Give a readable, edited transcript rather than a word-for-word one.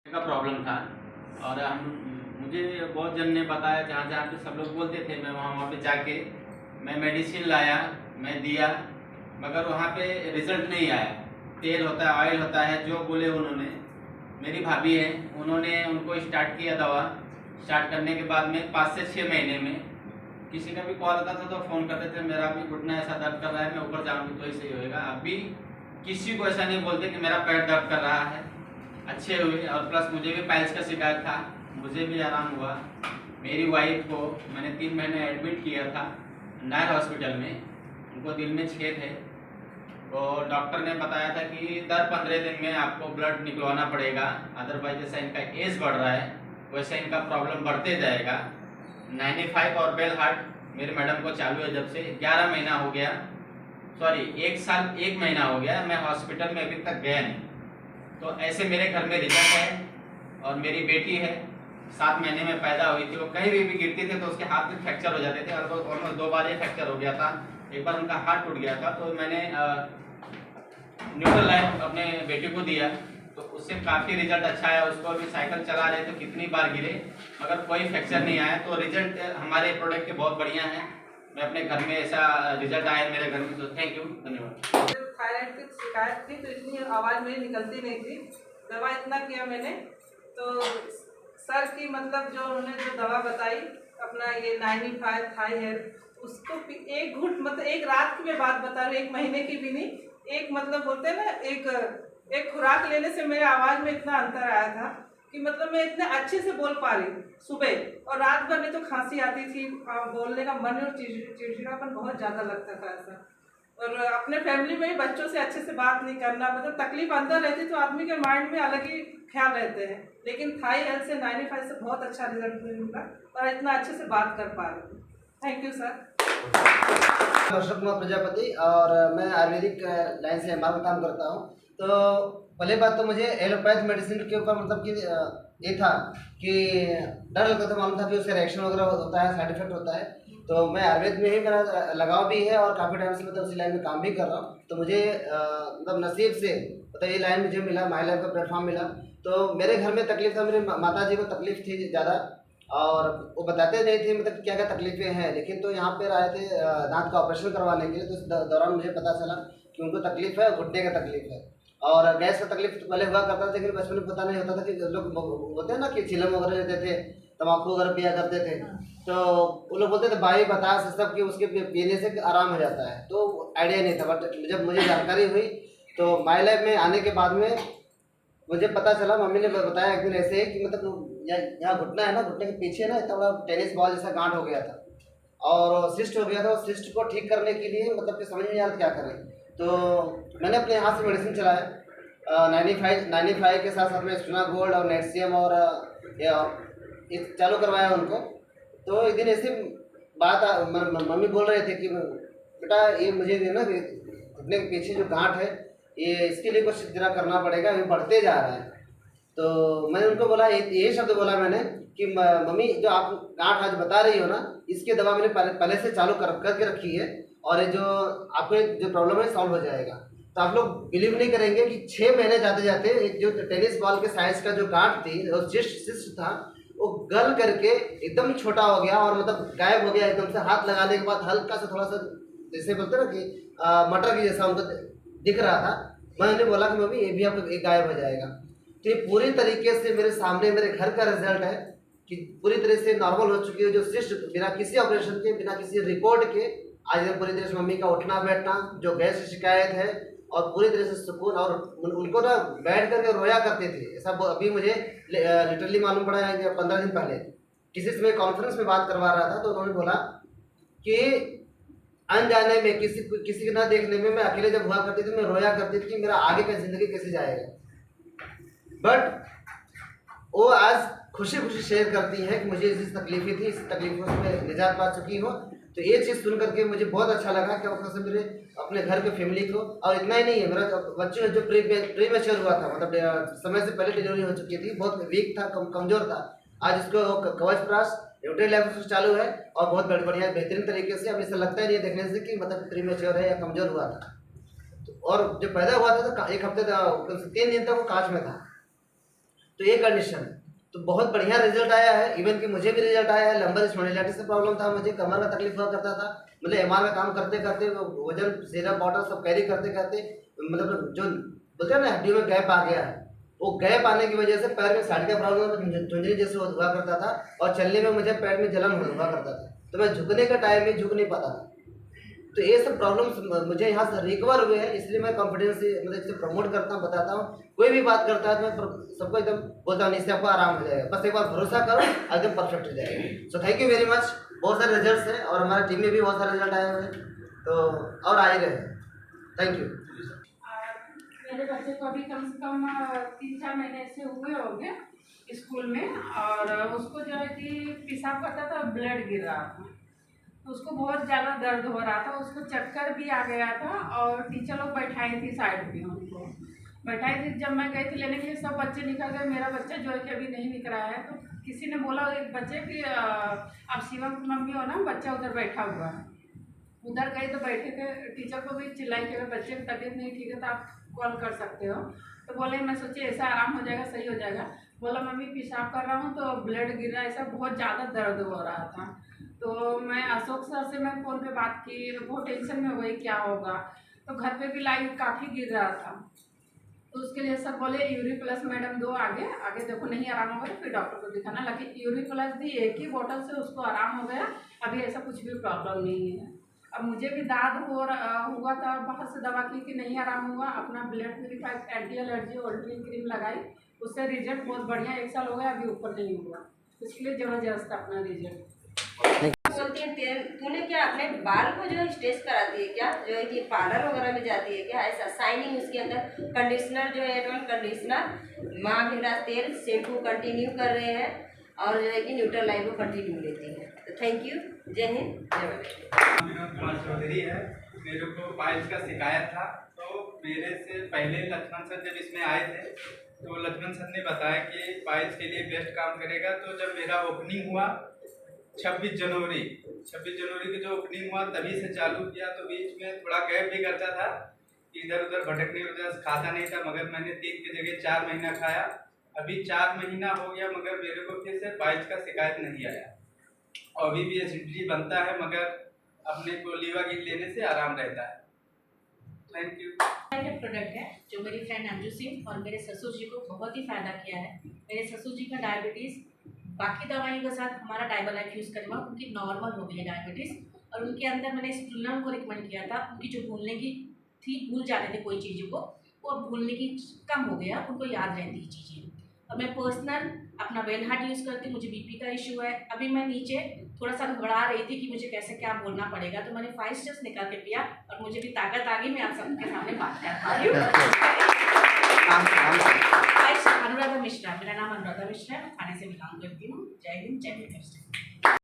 का प्रॉब्लम था और मुझे बहुत जन ने बताया, जहाँ जहाँ पे सब लोग बोलते थे, मैं वहाँ पे जाके मैं मेडिसिन लाया, मैं दिया, मगर वहाँ पे रिजल्ट नहीं आया। तेल होता है, ऑयल होता है, जो बोले उन्होंने। मेरी भाभी है, उन्होंने उनको स्टार्ट किया दवा। स्टार्ट करने के बाद में 5 से 6 महीने में किसी का भी कॉल आता था तो फ़ोन करते थे, मेरा भी घुटना ऐसा दर्द कर रहा है, मैं ऊपर जाऊँगी तो ही सही होएगा। अभी किसी को ऐसा नहीं बोलते कि मेरा पैर दर्द कर रहा है। अच्छे हुए, और प्लस मुझे भी पाइल्स का शिकायत था, मुझे भी आराम हुआ। मेरी वाइफ को मैंने 3 महीने एडमिट किया था नायर हॉस्पिटल में, उनको दिल में छेद है। तो डॉक्टर ने बताया था कि दर 15 दिन में आपको ब्लड निकलवाना पड़ेगा, अदरवाइज जैसा इनका एज बढ़ रहा है वैसे इनका प्रॉब्लम बढ़ते जाएगा। 95 और बेल हार्ट मेरे मैडम को चालू है जब से 11 महीना हो गया, सॉरी 1 साल 1 महीना हो गया, मैं हॉस्पिटल में अभी तक गया नहीं। तो ऐसे मेरे घर में रिजल्ट है। और मेरी बेटी है, 7 महीने में पैदा हुई थी, वो कहीं भी गिरती थे तो उसके हाथ में फ्रैक्चर हो जाते थे, और ऑलमोस्ट 2 बार ये फ्रैक्चर हो गया था। एक बार उनका हाथ टूट गया था, तो मैंने न्यूट्रल लाइफ अपने बेटी को दिया, तो उससे काफ़ी रिजल्ट अच्छा आया। उसको अभी साइकिल चला रहे तो कितनी बार गिरे मगर कोई फ्रैक्चर नहीं आया। तो रिजल्ट हमारे प्रोडक्ट के बहुत बढ़िया हैं। मैं अपने घर में ऐसा रिजल्ट आया मेरे घर में, तो थैंक यू, धन्यवाद। थायराइड की शिकायत थी तो इतनी आवाज़ मेरी निकलती नहीं थी। दवा इतना किया मैंने, तो सर की मतलब जो उन्होंने जो दवा बताई अपना ये 95 थाई है, उसको एक घूंट, मतलब एक रात की मैं बात बता रही हूँ, 1 महीने की भी नहीं, एक मतलब बोलते हैं ना, एक खुराक लेने से मेरे आवाज़ में इतना अंतर आया था कि मतलब मैं इतने अच्छे से बोल पा रही सुबह, और रात भर में तो खांसी आती थी, बोलने का मन और चिड़चिड़ापन बहुत ज़्यादा लगता था ऐसा। और अपने फैमिली में भी बच्चों से अच्छे से बात नहीं करना, मतलब तकलीफ अंदर रहती तो आदमी के माइंड में अलग ही ख्याल रहते हैं, लेकिन थाई हेल्थ से 95 से बहुत अच्छा रिजल्ट मिला और इतना अच्छे से बात कर पा रहे। Thank you sir. Ashok Kumar Prajapati, और मैं आयुर्वेदिक लाइन से एमआर काम करता हूँ। तो पहले बात तो मुझे एलोपैथ मेडिसिन के ऊपर मतलब कि ये था कि डर लगता था, मालूम था कि उसका रिएक्शन वगैरह होता है, साइड इफेक्ट होता है। तो मैं आयुर्वेद में ही मेरा लगाव भी है और काफ़ी टाइम से मतलब उसी लाइन में काम भी कर रहा हूँ। तो मुझे मतलब नसीब से मतलब ये लाइन मुझे मिला, माई लाइफ का प्लेटफॉर्म मिला। तो मेरे घर में तकलीफ था, मेरे माता जी को तकलीफ थी ज़्यादा, और वो बताते नहीं थे मतलब क्या क्या तकलीफें हैं। लेकिन तो यहाँ पर आए थे दांत का ऑपरेशन करवाने के लिए, तो उस दौरान मुझे पता चला कि उनको तकलीफ है, घुटने का तकलीफ है, और गैस का तकलीफ तो पहले हुआ करता था, लेकिन बचपन में पता नहीं होता था कि लोग होते हैं ना कि चिलम वगैरह लेते थे, तम्बाकू वगैरह पिया करते थे। तो वो लोग बोलते थे भाई बतास सब कि उसके पीने से आराम हो जाता है, तो आइडिया नहीं था। बट जब मुझे जानकारी हुई तो माई लाइफ में आने के बाद में मुझे पता चला, मम्मी ने बताया एक दिन ऐसे कि मतलब यहाँ घुटना है ना, घुटने के पीछे ना इतना बड़ा टेनिस बॉल जैसा गांठ हो गया था और सिस्ट हो गया था। और सिस्ट को ठीक करने के लिए मतलब कि समझ नहीं आ रहा क्या करें, तो मैंने अपने हाथ से मेडिसिन चलाया। 95 के साथ साथ में स्टोना गोल्ड और नेटसीएम और ये चालू करवाया उनको। तो एक दिन ऐसे बात मम्मी बोल रहे थे कि बेटा ये मुझे ना घुटने के पीछे जो गांठ है, ये इसके लिए कुछ जरा करना पड़ेगा, ये बढ़ते जा रहा है। तो मैंने उनको बोला, ये शब्द बोला मैंने कि मम्मी जो आप गांठ आज बता रही हो ना, इसकी दवा मैंने पहले से चालू करके रखी है, और ये जो आपको जो प्रॉब्लम है सॉल्व हो जाएगा। तो आप लोग बिलीव नहीं करेंगे कि 6 महीने जाते जाते एक जो टेनिस बॉल के साइज का जो गांठ थी और सिस्ट था, वो गल करके एकदम छोटा हो गया और मतलब गायब हो गया एकदम से। हाथ लगाने के बाद हल्का सा थोड़ा सा जैसे बोलते ना कि मटर की जैसा उनको दिख रहा था। मैंने बोला कि मम्मी ये भी आपको एक गायब हो जाएगा। तो ये पूरी तरीके से मेरे सामने मेरे घर का रिजल्ट है कि पूरी तरह से नॉर्मल हो चुकी है। जो सिस्ट बिना किसी ऑपरेशन के, बिना किसी रिपोर्ट के आज पूरी तरह से मम्मी का उठना बैठना, जो गैस की शिकायत है, और पूरी तरह से सुकून। और उनको ना बैठ करके रोया करते थे ऐसा, अभी मुझे लिटरली मालूम पड़ा है कि 15 दिन पहले किसी से मैं कॉन्फ्रेंस में बात करवा रहा था, तो उन्होंने बोला कि अनजाने में किसी के ना देखने में मैं अकेले जब हुआ करती थी, मैं रोया करती थी कि मेरा आगे का जिंदगी कैसे जाएगा। बट वो आज खुशी खुशी शेयर करती है कि मुझे इस तकलीफें थी, इस तकलीफों से मैं निजात पा चुकी हूँ। तो ये चीज़ सुन करके मुझे बहुत अच्छा लगा कि से मेरे अपने घर के फैमिली को। और इतना ही नहीं है, मेरा बच्चे जो प्री मैच्योर हुआ था, मतलब समय से पहले डिलीवरी हो चुकी थी, बहुत वीक था, कमज़ोर था, आज इसको कवच प्राश न्यूट्रल लाइफ चालू है और बहुत बढ़िया बेहतरीन तरीके से। अब ऐसा लगता ही नहीं देखने से कि मतलब प्री मैच्योर है या कमज़ोर हुआ था। तो और जब पैदा हुआ था तो 1 हफ्ते 3 दिन तक वो कांच में था। तो ये कंडीशन है। तो बहुत बढ़िया रिजल्ट आया है, इवन कि मुझे भी रिजल्ट आया है। लंबर स्पॉन्डिलाइटिस से प्रॉब्लम था, मुझे कमर में तकलीफ हुआ करता था, मतलब एमआर का काम करते करते वजन सिरप बॉटल सब कैरी करते करते मतलब जो बोलते हैं ना हड्डियों में गैप आ गया है, वो गैप आने की वजह से पैर में साइड का प्रॉब्लम झुंझुनी जैसे हुआ करता था और चलने में मुझे पैर में जलन हुआ करता था, तो मैं झुकने का टाइम में झुक नहीं पाता था। तो ये सब प्रॉब्लम्स मुझे यहाँ से रिकवर हुए हैं, इसलिए मैं कॉन्फिडेंस से मतलब इसे प्रमोट करता हूँ, बताता हूँ। कोई भी बात करता है तो मैं सबको एकदम बोलता हूँ इससे आपको आराम हो जाएगा, बस एक बार भरोसा करो एकदम परफेक्ट हो जाएगा। So thank you very much. बहुत सारे रिजल्ट्स हैं और हमारी टीम में भी बहुत सारे रिजल्ट आए हुए हैं, तो और आ ही रहे हैं। Thank you. मेरे बच्चे को अभी कम से कम 3-4 महीने से हुए होंगे स्कूल में, और उसको जो है कि पेशाब करता था, ब्लड गिर रहा था, तो उसको बहुत ज़्यादा दर्द हो रहा था, उसको चक्कर भी आ गया था। और टीचर लोग बैठाई थी साइड में, उनको बैठाई थी। जब मैं गई थी लेने के लिए सब बच्चे निकल गए, मेरा बच्चा जो है कि अभी नहीं निकला है। तो किसी ने बोला एक बच्चे कि आप शिवम की मम्मी हो ना, बच्चा उधर बैठा हुआ है। उधर गए तो बैठे थे, टीचर को भी चिल्लाई कि अगर बच्चे की तबीयत नहीं ठीक है तो आप कॉल कर सकते हो। तो बोले, मैं सोची ऐसा आराम हो जाएगा, सही हो जाएगा। बोला मम्मी पेशाब कर रहा हूँ तो ब्लड गिर रहा है, ऐसा बहुत ज़्यादा दर्द हो रहा था। तो मैं अशोक सर से मैं फ़ोन पे बात की, बहुत टेंशन में हो गई क्या होगा। तो घर पे भी लाइव काफ़ी गिर रहा था, तो उसके लिए सर बोले यूरिप्लस मैडम दो, आगे आगे देखो नहीं आराम होगा तो फिर डॉक्टर को दिखाना। लेकिन यूरिप्लस दी, एक ही बोतल से उसको आराम हो गया, अभी ऐसा कुछ भी प्रॉब्लम नहीं है। अब मुझे भी दाद हुआ था, बाहर से दवा की कि नहीं आराम हुआ, अपना ब्लड प्यूरिफाई एंटी एलर्जी ओल्ड्रिन क्रीम लगाई, उससे रिजल्ट बहुत बढ़िया, 1 साल हो गया अभी ऊपर नहीं हुआ, इसलिए ज़बरदस्त अपना रिजल्ट। बोलती है तूने क्या अपने बाल को जो है स्ट्रेच कराती है क्या, जो है कि पार्लर वगैरह में जाती है क्या, ऐसा शाइनिंग उसके अंदर कंडीशनर जो है एडवांस कंडीशनर, माँ भेड़ा तेल शैम्पू कंटिन्यू कर रहे हैं और जो है कि न्यूट्रल लाइफ को कंटिन्यू लेती हैं। तो थैंक यू, जय हिंद जय भारत। विनोद कुमार चौधरी है। मेरे को पाइल्स का शिकायत था, तो मेरे से पहले लक्ष्मण सर जब इसमें आए थे तो लक्ष्मण सर ने बताया कि पाइल्स के लिए बेस्ट काम करेगा। तो जब मेरा ओपनिंग हुआ 26 जनवरी की जो ओपनिंग हुआ तभी से चालू किया, तो बीच में थोड़ा गैप भी करता था, इधर उधर भटकने की वजह से खाता नहीं था, मगर मैंने 3 की जगह 4 महीना खाया। अभी 4 महीना हो गया मगर मेरे को फिर से पाइल्स का शिकायत नहीं आया। और अभी भी एसिडिटी बनता है मगर अपने को लीवागिन लेने से आराम रहता है। Thank you. प्रोडक्ट है जो मेरी फ्रेंड अंजू सिंह और मेरे ससुर जी को बहुत ही फ़ायदा किया है। मेरे ससुर जी का डायबिटीज़ बाकी दवाइयों के साथ हमारा डायबोलाइफ यूज़ करने में उनकी नॉर्मल हो गई है डायबिटीज़, और उनके अंदर मैंने स्टूलम को रिकमेंड किया था। उनकी जो भूलने की थी, भूल जाते थे कोई चीज़ों को, वो अब भूलने की कम हो गया, उनको याद रहती है चीज़ें। और मैं पर्सनल अपना वेलहार्ट यूज़ करती हूँ, मुझे बीपी का इशू है। अभी मैं नीचे थोड़ा सा घबरा रही थी कि मुझे कैसे क्या बोलना पड़ेगा, तो मैंने 5 स्टेप्स निकाल के पिया और मुझे भी ताकत आ गई, मैं आप सबके सामने बात कर पा रही हूँ। अनुराधा मिश्रा, मेरा नाम अनुराधा मिश्रा है, मैं थाने से बिलोंग करती हूँ। जय हिंद जय हिंद।